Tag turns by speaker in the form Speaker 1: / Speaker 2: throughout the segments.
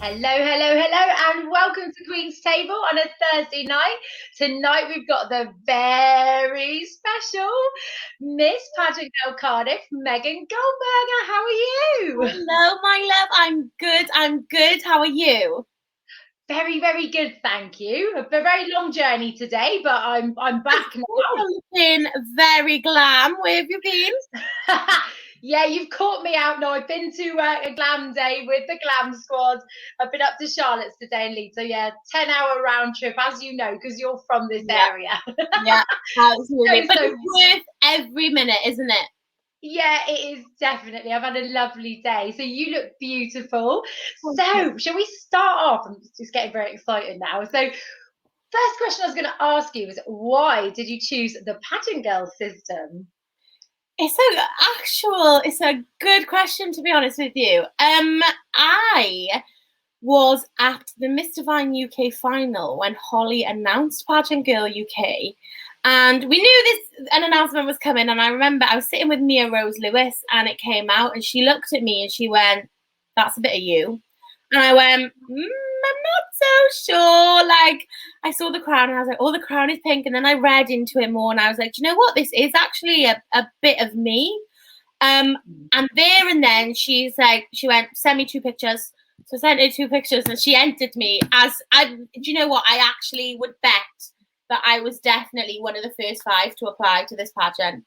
Speaker 1: Hello, hello, hello, and welcome to Queen's Table on a Thursday night. Tonight we've got the very special Miss Pageant Girl Cardiff, Megan Goldberger. How are you?
Speaker 2: Hello, my love. I'm good. How are you?
Speaker 1: Very, very good, thank you. A very long journey today, but I'm back now.
Speaker 2: You've been very glam. Where have you been?
Speaker 1: Yeah, you've caught me out now. I've been to a glam day with the glam squad. I've been up to Charlotte's today and Leeds. So yeah, 10-hour round trip, as you know, because you're from this area.
Speaker 2: Yeah, absolutely. But
Speaker 1: So,
Speaker 2: it's worth every minute, isn't it?
Speaker 1: yeah, it is definitely. I've had a lovely day. So you look beautiful. So shall we start off? I'm just getting very excited now. So first question I was going to ask you is, why did you choose the pageant girl system?
Speaker 2: It's a good question, to be honest with you. I was at the Miss Divine UK final when Holly announced Pageant Girl UK. And we knew an announcement was coming. And I remember I was sitting with Mia Rose Lewis and it came out and she looked at me and she went, "That's a bit of you." And I went, I'm not so sure. Like, I saw the crown and I was like, oh, the crown is pink. And then I read into it more and I was like, do you know what? This is actually a bit of me. And there and then she went, "Send me 2 pictures." So I sent her 2 pictures and she entered me do you know what? I actually would bet that I was definitely one of the first 5 to apply to this pageant.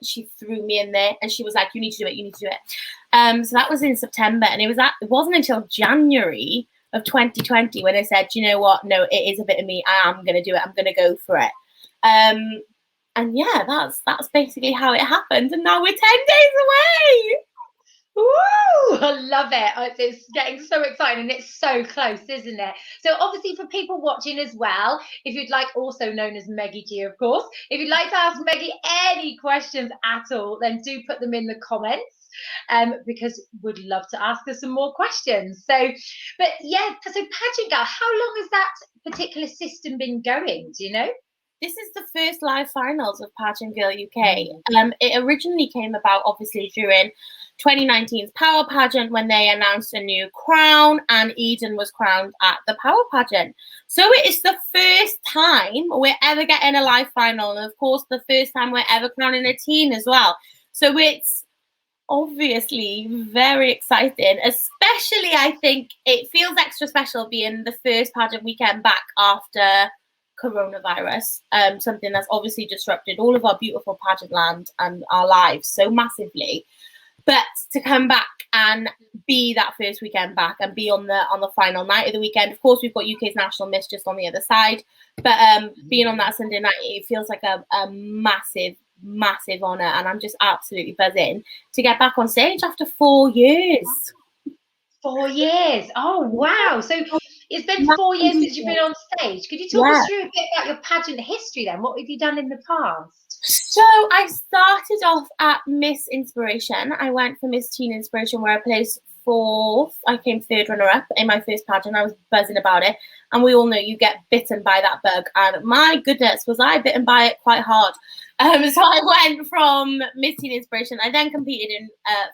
Speaker 2: She threw me in there and she was like, you need to do it. So that was in September and it wasn't until January of 2020 when I said, you know what? No, it is a bit of me. I am going to do it. I'm going to go for it. And yeah, that's basically how it happened. And now we're 10 days away.
Speaker 1: Woo! I love it. It's getting so exciting and it's so close, isn't it? So obviously for people watching as well, if you'd like, also known as Meggie G, of course, if you'd like to ask Meggie any questions at all, then do put them in the comments. Because we'd love to ask her some more questions. So, but yeah, so Pageant Girl, how long has that particular system been going? Do you know?
Speaker 2: This is the first live finals of Pageant Girl UK. It originally came about, obviously, during 2019's Power Pageant when they announced a new crown and Eden was crowned at the Power Pageant. So it is the first time we're ever getting a live final. And of course, the first time we're ever crowning a teen as well. So it's obviously very exciting, especially I think it feels extra special being the first pageant weekend back after coronavirus, something that's obviously disrupted all of our beautiful pageant land and our lives so massively. But to come back and be that first weekend back and be on the final night of the weekend, of course we've got UK's National Miss just on the other side, but being on that Sunday night, it feels like a massive honour, and I'm just absolutely buzzing to get back on stage after 4 years.
Speaker 1: 4 years. Oh wow! So it's been 4 years since you've been on stage. Could you talk us through a bit about your pageant history then? What have you done in the past?
Speaker 2: So I started off at Miss Inspiration. I went for Miss Teen Inspiration where I placed 4th. I came 3rd runner-up in my first pageant. I was buzzing about it. And we all know you get bitten by that bug. And my goodness, was I bitten by it quite hard. So I went from Miss Teen Inspiration. I then competed in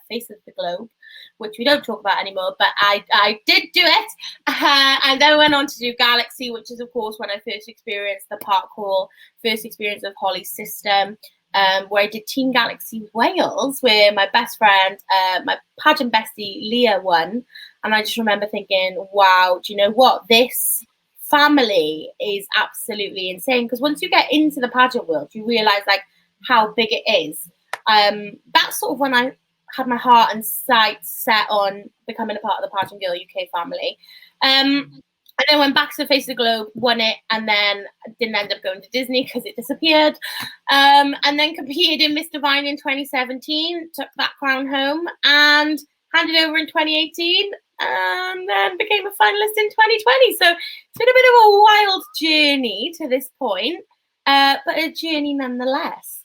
Speaker 2: Face of the Globe, which we don't talk about anymore, but I did do it. And then I went on to do Galaxy, which is, of course, when I first experienced the parkour, first experience of Holly's system, where I did Teen Galaxy Wales, where my best friend, my pageant bestie, Leah, won. And I just remember thinking, wow, do you know what? This family is absolutely insane. Because once you get into the pageant world, you realise, like, how big it is. That's sort of when I had my heart and sights set on becoming a part of the Pageant Girl UK family. I then went back to the Face of the Globe, won it, and then didn't end up going to Disney because it disappeared. And then competed in Miss Divine in 2017, took that crown home, and handed over in 2018, and then became a finalist in 2020. So it's been a bit of a wild journey to this point, but a journey nonetheless.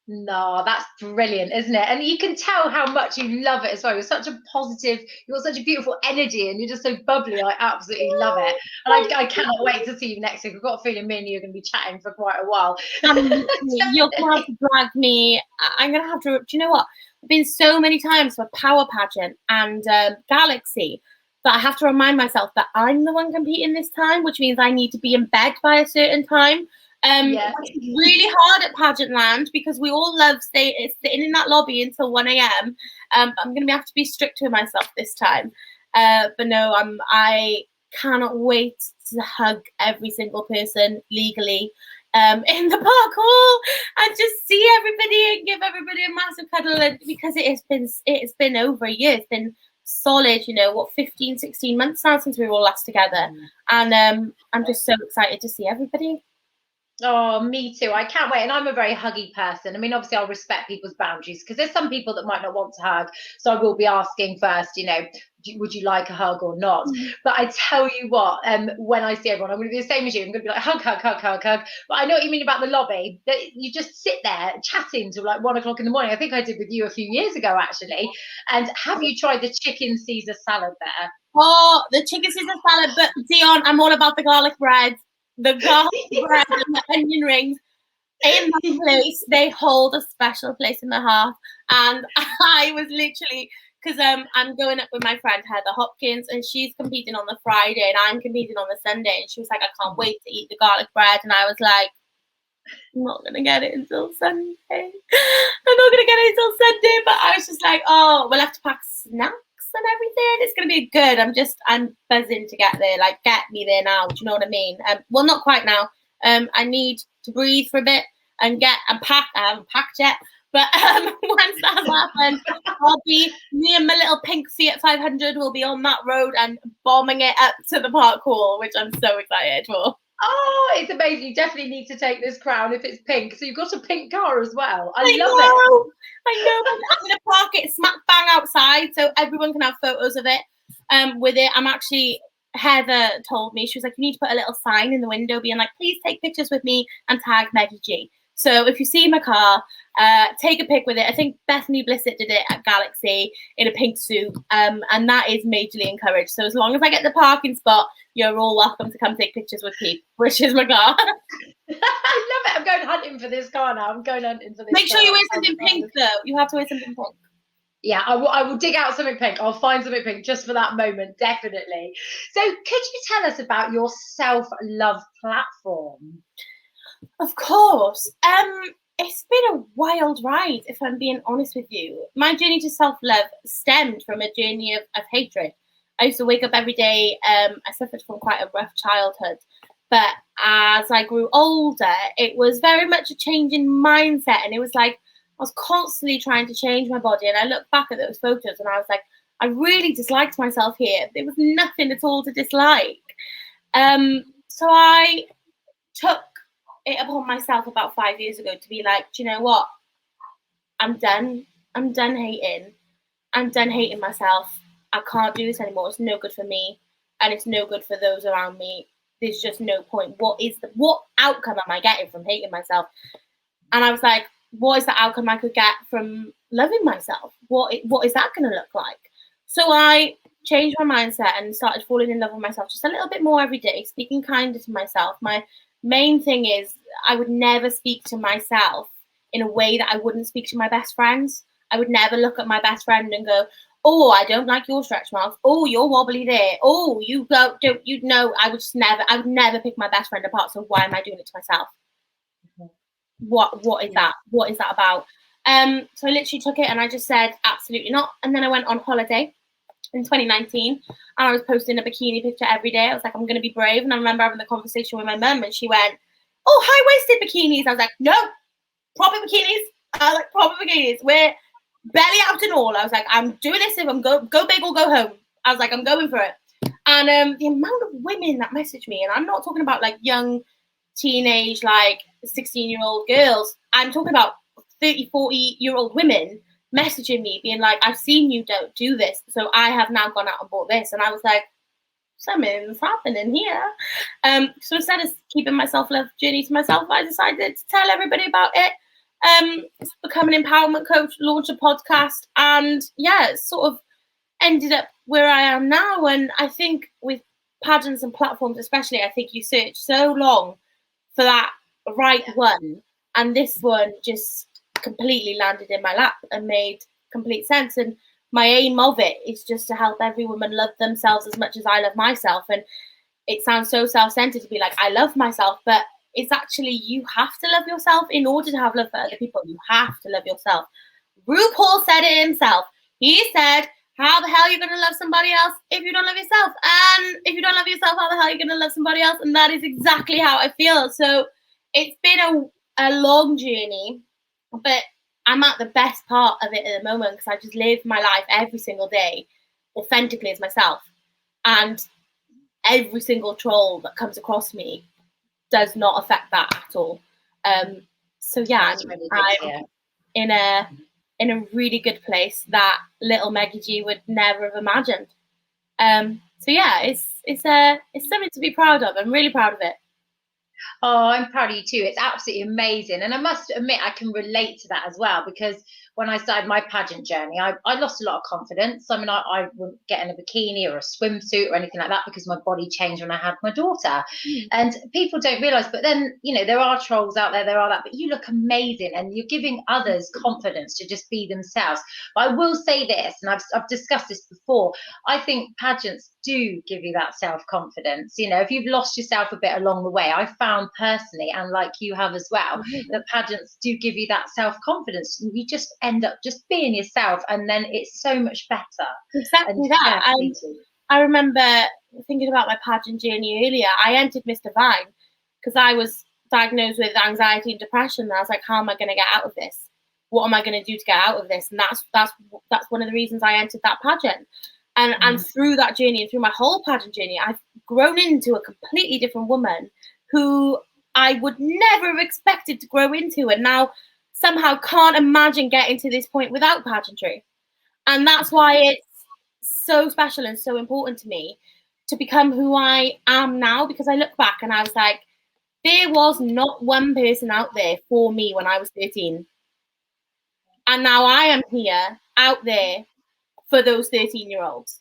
Speaker 1: No, that's brilliant, isn't it? And you can tell how much you love it as well. You're such a positive, you've got such a beautiful energy and you're just so bubbly. I absolutely love it. And I cannot wait to see you next week. I've got a feeling me and you are going to be chatting for quite a while.
Speaker 2: You're going to have to drag me. I'm going to have to, do you know what? I've been so many times for Power Pageant and Galaxy but I have to remind myself that I'm the one competing this time, which means I need to be in bed by a certain time. Which is really hard at Pageantland because we all love sitting in that lobby until 1 a.m. I'm going to have to be strict with myself this time. But no, I cannot wait to hug every single person legally in the park hall and just see everybody and give everybody a massive cuddle. And because it's been over a year. It's been solid, 15, 16 months now since we were all last together. And I'm just so excited to see everybody.
Speaker 1: Oh, me too. I can't wait. And I'm a very huggy person. I mean, obviously, I'll respect people's boundaries because there's some people that might not want to hug. So I will be asking first, would you like a hug or not? But I tell you what, when I see everyone, I'm going to be the same as you. I'm going to be like, hug, hug, hug, hug, hug. But I know what you mean about the lobby, that you just sit there chatting till like 1 o'clock in the morning. I think I did with you a few years ago, actually. And have you tried the chicken Caesar salad there?
Speaker 2: Oh, the chicken Caesar salad. But Dion, I'm all about the garlic bread. The garlic bread and the onion rings. In that place, they hold a special place in my heart. And I was literally, because I'm going up with my friend Heather Hopkins, and she's competing on the Friday, and I'm competing on the Sunday. And she was like, I can't wait to eat the garlic bread. And I was like, I'm not going to get it until Sunday. I'm not going to get it until Sunday. But I was just like, oh, we'll have to pack snacks and everything. It's going to be good. I'm buzzing to get there. Like, get me there now. Do you know what I mean? Well, not quite now. I need to breathe for a bit and pack. I haven't packed yet. But once that's happened, me and my little pink Fiat 500 will be on that road and bombing it up to the park hall, which I'm so excited for.
Speaker 1: Oh, it's amazing. You definitely need to take this crown if it's pink. So you've got a pink car as well. I love it.
Speaker 2: I know. I'm going to park it smack bang outside so everyone can have photos of it. With it, Heather told me, she was like, you need to put a little sign in the window being like, please take pictures with me and tag Meggie G. So if you see my car, take a pic with it. I think Bethany Blissett did it at Galaxy in a pink suit, and that is majorly encouraged. So as long as I get the parking spot, you're all welcome to come take pictures with Pete, which is my car.
Speaker 1: I love it. I'm going hunting for this car now. I'm going hunting for this
Speaker 2: Make
Speaker 1: car.
Speaker 2: sure you wear something pink, though. You have to wear something pink.
Speaker 1: Yeah, I will dig out something pink. I'll find something pink just for that moment, definitely. So could you tell us about your self-love platform?
Speaker 2: Of course. It's been a wild ride, if I'm being honest with you. My journey to self-love stemmed from a journey of hatred. I used to wake up every day. I suffered from quite a rough childhood. But as I grew older, it was very much a change in mindset. And it was like I was constantly trying to change my body. And I look back at those photos and I was like, I really disliked myself here. There was nothing at all to dislike. So I took it upon myself about 5 years ago to be like, do you know what? I'm done. I'm done hating. I'm done hating myself. I can't do this anymore. It's no good for me. And it's no good for those around me. There's just no point. What outcome am I getting from hating myself? And I was like, what is the outcome I could get from loving myself? What is that going to look like? So I changed my mindset and started falling in love with myself just a little bit more every day, speaking kinder to myself. My main thing is I would never speak to myself in a way that I wouldn't speak to my best friends. I would never look at my best friend and go, oh, I don't like your stretch marks. Oh, you're wobbly there. Oh, I would never pick my best friend apart. So why am I doing it to myself? What is that? What is that about? So I literally took it and I just said, absolutely not. And then I went on holiday in 2019 and I was posting a bikini picture every day. I was like, I'm going to be brave. And I remember having the conversation with my mum and she went, oh, high-waisted bikinis. I was like, no, proper bikinis. I was like, proper bikinis. We're belly out and all. I was like, I'm doing this if I'm go big or go home. I was like, I'm going for it. And the amount of women that message me, and I'm not talking about like young teenage, like 16-year-old girls. I'm talking about 30, 40-year-old women messaging me being like, I've seen you don't do this. So I have now gone out and bought this. And I was like, something's happening here. So instead of keeping my self-love journey to myself, I decided to tell everybody about it. Become an empowerment coach, launch a podcast, and yeah, it sort of ended up where I am now. And I think with pageants and platforms especially, I think you search so long for that right one, and this one just completely landed in my lap and made complete sense. And my aim of it is just to help every woman love themselves as much as I love myself. And it sounds so self-centered to be like, I love myself, but it's actually, you have to love yourself in order to have love for other people. You have to love yourself. RuPaul said it himself. He said, how the hell are you going to love somebody else if you don't love yourself? And if you don't love yourself, how the hell are you going to love somebody else? And that is exactly how I feel. So it's been a long journey, but I'm at the best part of it at the moment because I just live my life every single day authentically as myself. And every single troll that comes across me does not affect that at all. So yeah, I'm in a really good place that little Maggie G would never have imagined. So yeah, it's something to be proud of. I'm really proud of it.
Speaker 1: Oh, I'm proud of you too. It's absolutely amazing. And I must admit, I can relate to that as well, because when I started my pageant journey, I lost a lot of confidence. I mean, I wouldn't get in a bikini or a swimsuit or anything like that because my body changed when I had my daughter. And people don't realise, but then, you know, there are trolls out there, but you look amazing and you're giving others confidence to just be themselves. But I will say this, and I've discussed this before, I think pageants do give you that self-confidence. You know, if you've lost yourself a bit along the way, I found personally, and like you have as well, that pageants do give you that self-confidence. You just end up just being yourself, and then it's so much better.
Speaker 2: Exactly that. I remember thinking about my pageant journey earlier. I entered Miss Divine because I was diagnosed with anxiety and depression, and I was like, how am I going to get out of this? What am I going to do to get out of this? And that's one of the reasons I entered that pageant. And through that journey and through my whole pageant journey, I've grown into a completely different woman who I would never have expected to grow into, and now somehow can't imagine getting to this point without pageantry. And that's why it's so special and so important to me to become who I am now, because I look back and I was like, there was not one person out there for me when I was 13. And now I am here out there for those 13-year-olds.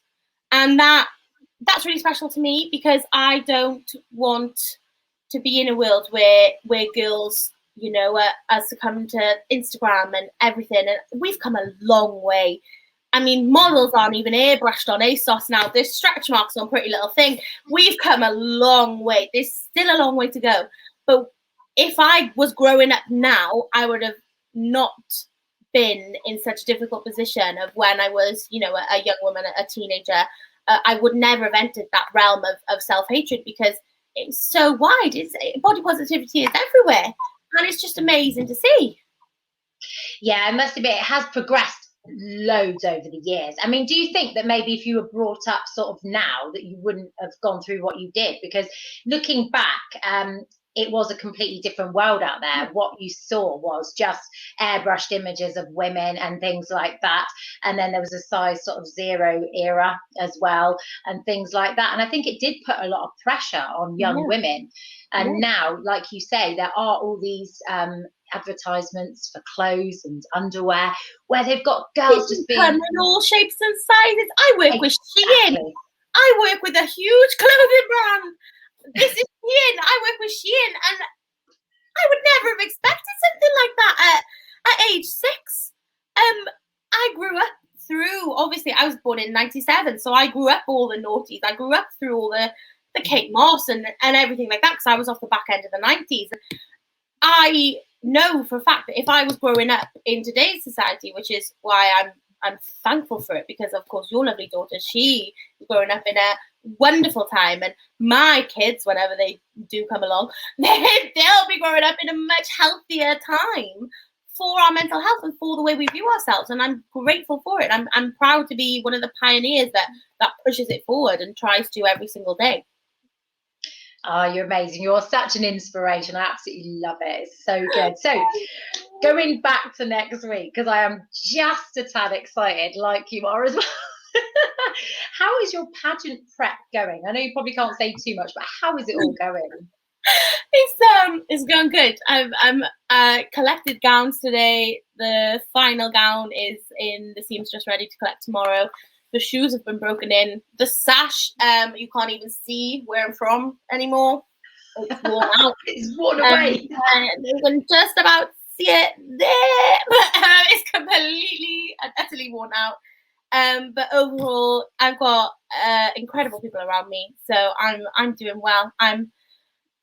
Speaker 2: And that's really special to me, because I don't want to be in a world where girls, you know, are succumbing to Instagram and everything. And we've come a long way. I mean, models aren't even airbrushed on ASOS now. There's stretch marks on Pretty Little Thing. We've come a long way. There's still a long way to go. But if I was growing up now, I would have not been in such a difficult position of when I was, you know, a young woman, a teenager. I would never have entered that realm of self-hatred, because it's so wide. Body positivity is everywhere, and it's just amazing to see.
Speaker 1: Yeah, I must admit, it has progressed loads over the years. I mean, do you think that maybe if you were brought up sort of now, that you wouldn't have gone through what you did? Because looking back, it was a completely different world out there. What you saw was just airbrushed images of women and things like that. And then there was a size sort of 0 era as well, and things like that. And I think it did put a lot of pressure on young women. And now, like you say, there are all these advertisements for clothes and underwear where they've got girls just being
Speaker 2: in all shapes and sizes. I work with Shein. I work with a huge clothing brand. This is Shein. I work with Shein, and I would never have expected something like that at age 6. I grew up through, obviously, I was born in 97, so I grew up all the noughties. I grew up through all the Kate Moss and everything like that, because I was off the back end of the 90s. I know for a fact that if I was growing up in today's society, which is why I'm thankful for it, because of course your lovely daughter, she is growing up in a wonderful time, and my kids, whenever they do come along, they'll be growing up in a much healthier time for our mental health and for the way we view ourselves. And I'm grateful for it. I'm proud to be one of the pioneers that pushes it forward and tries to every single day.
Speaker 1: Oh, you're amazing. You're such an inspiration. I absolutely love it. It's so good. So going back to next week, because I am just a tad excited, like you are as well. How is your pageant prep going? I know you probably can't say too much, but how is it all going?
Speaker 2: It's going good. I'm collected gowns today. The final gown is in the seamstress, ready to collect tomorrow. The shoes have been broken in. The sash, you can't even see where I'm from anymore. It's worn out.
Speaker 1: It's worn away.
Speaker 2: You can just about see it there, but it's completely and utterly worn out. But overall, I've got incredible people around me, so I'm doing well.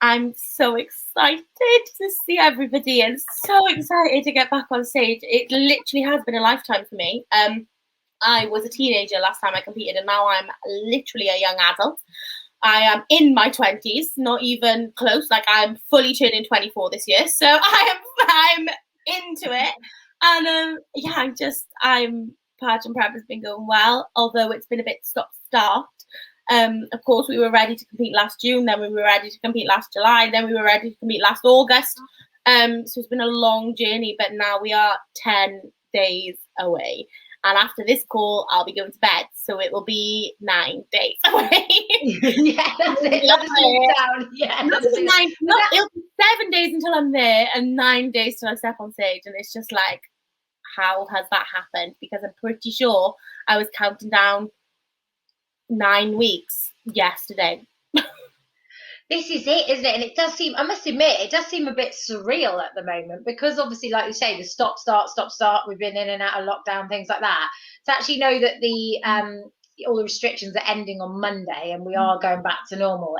Speaker 2: I'm so excited to see everybody and so excited to get back on stage. It literally has been a lifetime for me. I was a teenager last time I competed, and now I'm literally a young adult. I am in my 20s, not even close. Like, I'm fully turning 24 this year, so I'm into it. And yeah, pageant prep has been going well, although it's been a bit stop-start. Of course, we were ready to compete last June, then we were ready to compete last July, then we were ready to compete last August. So it's been a long journey, but now we are 10 days away. And after this call, I'll be going to bed, so it will be 9 days away.
Speaker 1: Yeah, that's it. Down. Yeah,
Speaker 2: it'll be 7 days until I'm there, and 9 days till I step on stage. And it's just like, how has that happened? Because I'm pretty sure I was counting down 9 weeks yesterday.
Speaker 1: This is it, isn't it? And it does seem, I must admit, it does seem a bit surreal at the moment, because obviously, like you say, the stop, start, we've been in and out of lockdown, things like that. To actually know that all the restrictions are ending on Monday and we are going back to normal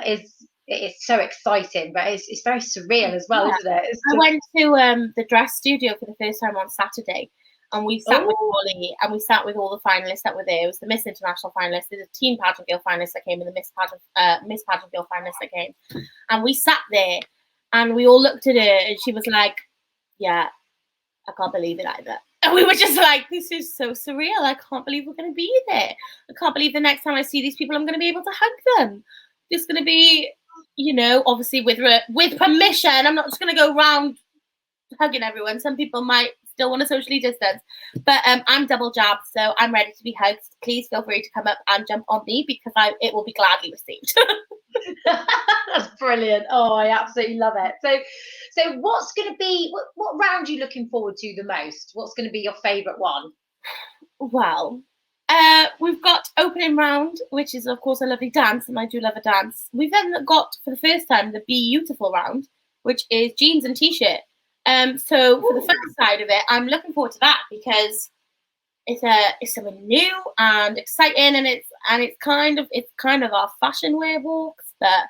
Speaker 1: it's so exciting, but it's very surreal as well, isn't it?
Speaker 2: I went to the dress studio for the first time on Saturday, and we sat with Molly, and we sat with all the finalists that were there. It was the Miss International finalists, there's a Teen Pageant Girl finalist that came, and the Miss Pageant Girl finalist that came. And we sat there, and we all looked at her, and she was like, yeah, I can't believe it either. And we were just like, this is so surreal. I can't believe we're going to be there. I can't believe the next time I see these people, I'm going to be able to hug them. It's going to be, obviously with permission. I'm not just going to go around hugging everyone. Some people might still want to socially distance, but I'm double jabbed, so I'm ready to be hugged. Please feel free to come up and jump on me, because it will be gladly received.
Speaker 1: That's brilliant. Oh, I absolutely love it. So what's going to be, what round are you looking forward to the most? What's going to be your favourite one?
Speaker 2: Well, we've got opening round, which is of course a lovely dance, and I do love a dance. We've then got, for the first time, the beautiful round, which is jeans and t-shirt. So for the first side of it, I'm looking forward to that, because it's something new and exciting, and it's kind of our fashion wear walks, but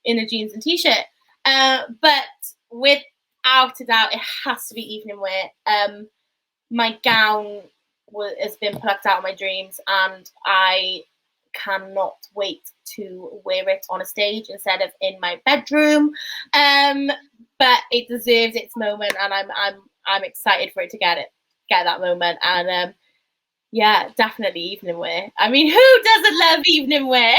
Speaker 2: in a jeans and t-shirt. But without a doubt, it has to be evening wear. My gown has been plucked out of my dreams, and I cannot wait to wear it on a stage instead of in my bedroom. But it deserves its moment, and I'm excited for it to get that moment. And yeah, definitely evening wear. I mean, who doesn't love evening wear?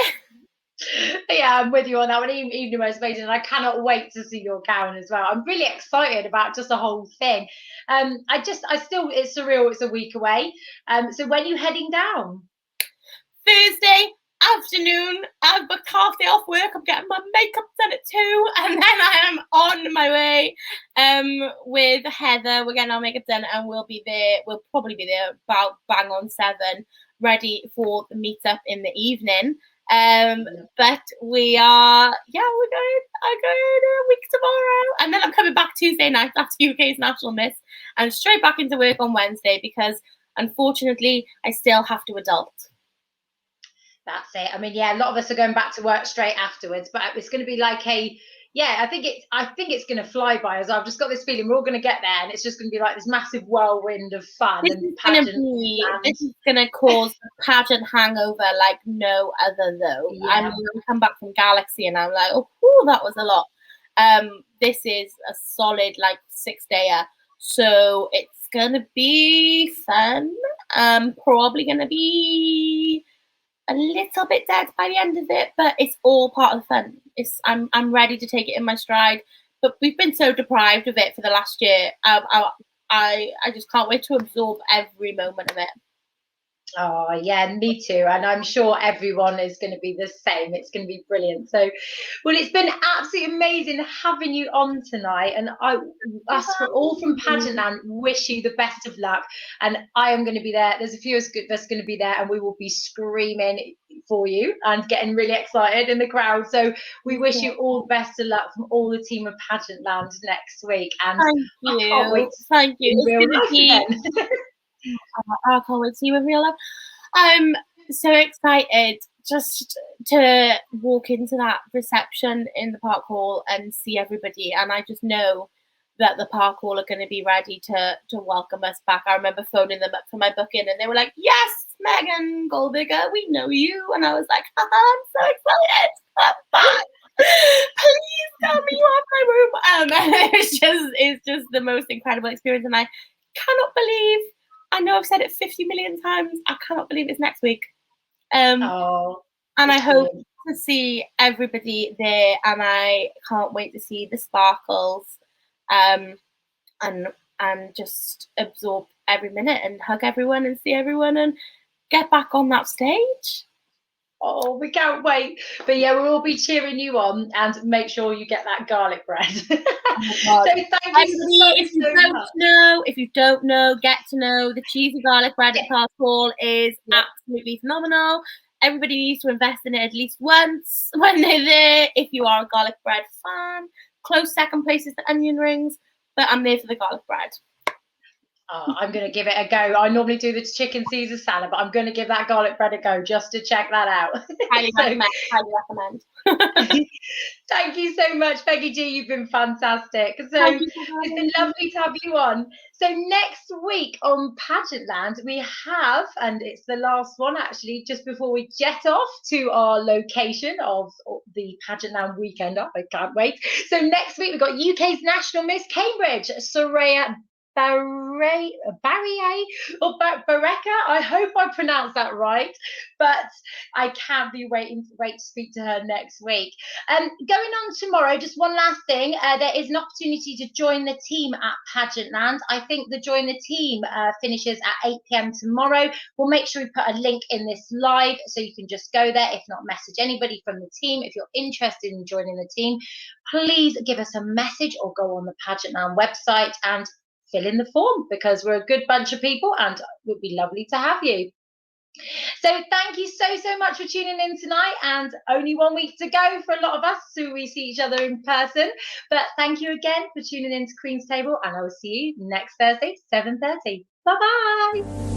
Speaker 1: Yeah, I'm with you on that one. Evening wear is amazing, and I cannot wait to see your gown as well. I'm really excited about just the whole thing. It's surreal. It's a week away. So when are you heading down?
Speaker 2: Thursday afternoon. I've booked half day off work. I'm getting my makeup done at 2, and then I am on my way with Heather. We're getting our makeup done, and we'll probably be there about bang on 7, ready for the meetup in the evening. But we are, we're going a week tomorrow, and then I'm coming back Tuesday night after UK's National Miss, and straight back into work on Wednesday, because unfortunately I still have to adult.
Speaker 1: That's it. I mean, a lot of us are going back to work straight afterwards, but it's going to be like I think it's going to fly by us. I've just got this feeling we're all going to get there, and it's just going to be like this massive whirlwind of fun. This
Speaker 2: is going to cause a pageant hangover like no other, though. Yeah. I'm going to come back from Galaxy, and I'm like, oh, that was a lot. This is a solid 6-dayer, so it's going to be fun. Probably going to be a little bit dead by the end of it, but it's all part of the fun. I'm ready to take it in my stride, but we've been so deprived of it for the last year. I just can't wait to absorb every moment of it.
Speaker 1: Oh yeah, me too, and I'm sure everyone is going to be the same. It's going to be brilliant. So, well, it's been absolutely amazing having you on tonight, and us all from Pageantland wish you the best of luck. And I am going to be there. There's a few of us going to be there, and we will be screaming for you and getting really excited in the crowd. So we wish you all the best of luck from all the team of Pageantland next week. And
Speaker 2: thank you. Thank you. I can't wait to see you in real life. I'm so excited just to walk into that reception in the park hall and see everybody. And I just know that the park hall are going to be ready to welcome us back. I remember phoning them up for my booking and they were like, yes, Megan Goldberger, we know you. And I was like, I'm so excited. I'm back. Please tell me you have my room. It's just the most incredible experience. And I cannot believe, I know I've said it 50 million times, I cannot believe it's next week. And I hope to see everybody there, and I can't wait to see the sparkles, and just absorb every minute and hug everyone and see everyone and get back on that stage.
Speaker 1: Oh, we can't wait. But yeah, we'll all be cheering you on, and make sure you get that garlic bread.
Speaker 2: Oh,
Speaker 1: so thank you
Speaker 2: if you don't know, get to know. The cheesy garlic bread at Park Hall is absolutely phenomenal. Everybody needs to invest in it at least once when they're there. If you are a garlic bread fan, close second place is the onion rings, but I'm there for the garlic bread.
Speaker 1: I'm going to give it a go. I normally do the chicken Caesar salad, but I'm going to give that garlic bread a go just to check that out.
Speaker 2: Highly recommend.
Speaker 1: Thank you so much, Peggy G. You've been fantastic. So it's been lovely to have you on. So next week on Pageantland, we have, and it's the last one actually, just before we jet off to our location of the Pageantland weekend. I can't wait. So next week we've got UK's National Miss Cambridge, Soraya Barrier or Bareka. I hope I pronounced that right, but I can't wait to speak to her next week. Going on tomorrow, just one last thing, there is an opportunity to join the team at Pageantland. I think the join the team finishes at 8 p.m. tomorrow. We'll make sure we put a link in this live so you can just go there. If not, message anybody from the team. If you're interested in joining the team, please give us a message or go on the Pageantland website and fill in the form, because we're a good bunch of people and it would be lovely to have you. So thank you so much for tuning in tonight, and only 1 week to go for a lot of us, so we see each other in person. But thank you again for tuning in to Queen's Table, and I will see you next Thursday, 7:30. Bye-bye.